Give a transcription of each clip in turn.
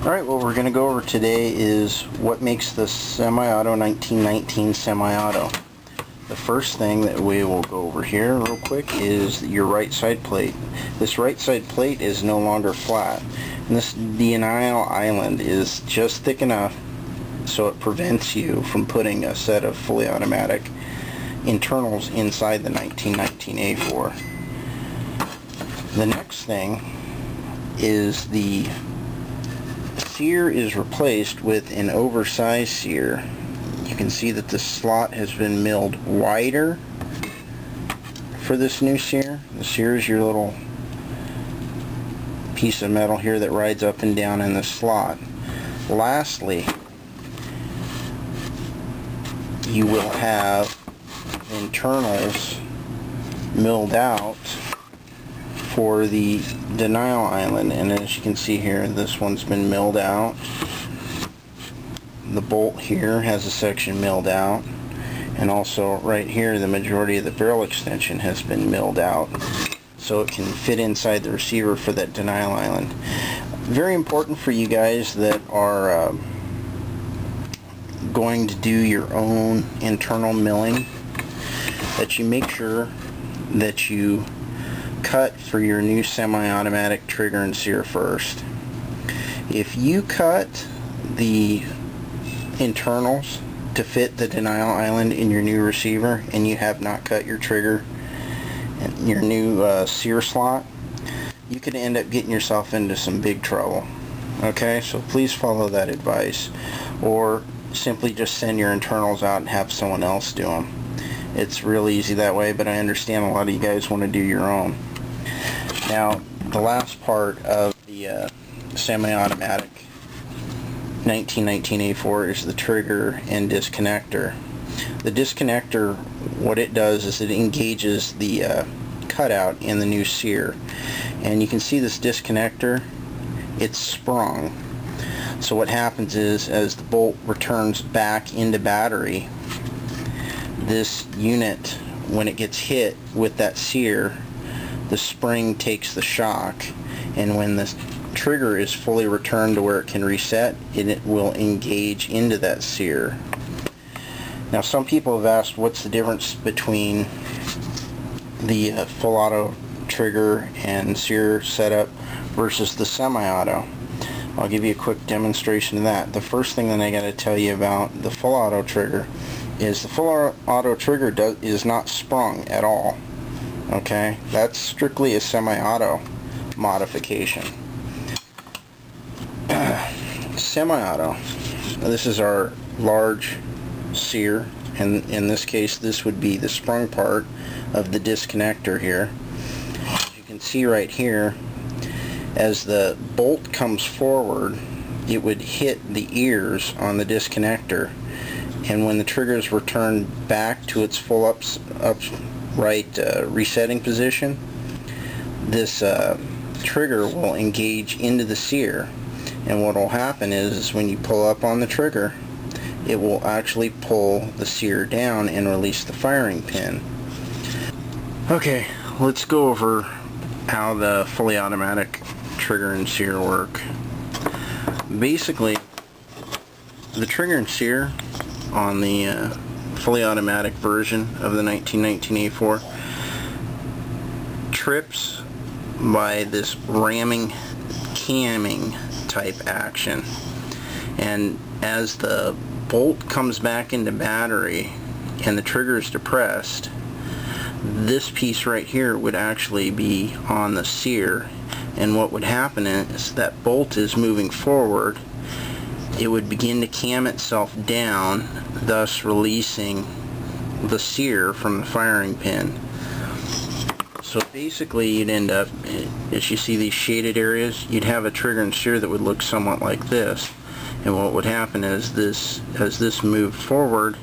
Alright, what we're going to go over today is what makes the semi-auto 1919 semi-auto. The first thing that we will go over here real quick is your right side plate. This right side plate is no longer flat. And this denial island is just thick enough so it prevents you from putting a set of fully automatic internals inside the 1919 A4. The next thing is the sear is replaced with an oversized sear. You can see that the slot has been milled wider for this new sear. The sear is your little piece of metal here that rides up and down in the slot. Lastly, you will have internals milled out for the denial island, and as you can see here, this one's been milled out. The bolt here has a section milled out, and also right here the majority of the barrel extension has been milled out so it can fit inside the receiver for that denial island. Very important for you guys that are going to do your own internal milling, that you make sure that you cut for your new semi-automatic trigger and sear first. If you cut the internals to fit the denial island in your new receiver and you have not cut your trigger and your new sear slot, you could end up getting yourself into some big trouble. Okay, so please follow that advice, or simply just send your internals out and have someone else do them. It's real easy that way, but I understand a lot of you guys want to do your own. Now, the last part of the semi-automatic 1919 A4 is the trigger and disconnector. The disconnector, what it does is it engages the cutout in the new sear. And you can see this disconnector, it's sprung. So what happens is, as the bolt returns back into battery, this unit, when it gets hit with that sear, the spring takes the shock, and when the trigger is fully returned to where it can reset, it will engage into that sear. Now, some people have asked what's the difference between the full auto trigger and sear setup versus the semi-auto. I'll give you a quick demonstration of that. The first thing that I got to tell you about the full auto trigger is the full auto trigger is not sprung at all. Okay, that's strictly a semi-auto modification. Semi-auto, this is our large sear, and in this case this would be the sprung part of the disconnector here. As you can see right here, as the bolt comes forward, it would hit the ears on the disconnector, and when the trigger is returned back to its full upright resetting position, this trigger will engage into the sear, and what will happen is when you pull up on the trigger, it will actually pull the sear down and release the firing pin. Okay, let's go over how the fully automatic trigger and sear work. Basically, the trigger and sear on the fully automatic version of the 1919 A4 trips by this ramming, camming type action, and as the bolt comes back into battery and the trigger is depressed, this piece right here would actually be on the sear, and what would happen is that bolt is moving forward, it would begin to cam itself down, thus releasing the sear from the firing pin. So basically you'd end up, as you see these shaded areas, you'd have a trigger and sear that would look somewhat like this. And what would happen is this, as this moved forward,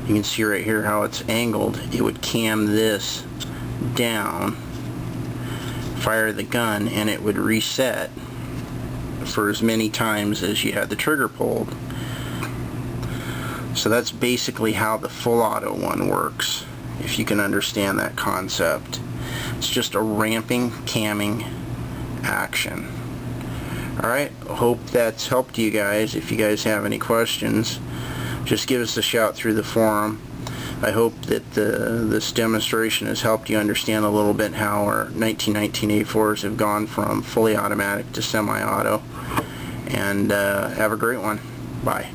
you can see right here how it's angled, it would cam this down, fire the gun, and it would reset for as many times as you had the trigger pulled. So that's basically how the full auto one works, if you can understand that concept. It's just a ramping, camming action. Alright, hope that's helped you guys. If you guys have any questions, just give us a shout through the forum. I hope that this demonstration has helped you understand a little bit how our 1919 A4s have gone from fully automatic to semi-auto. And have a great one. Bye.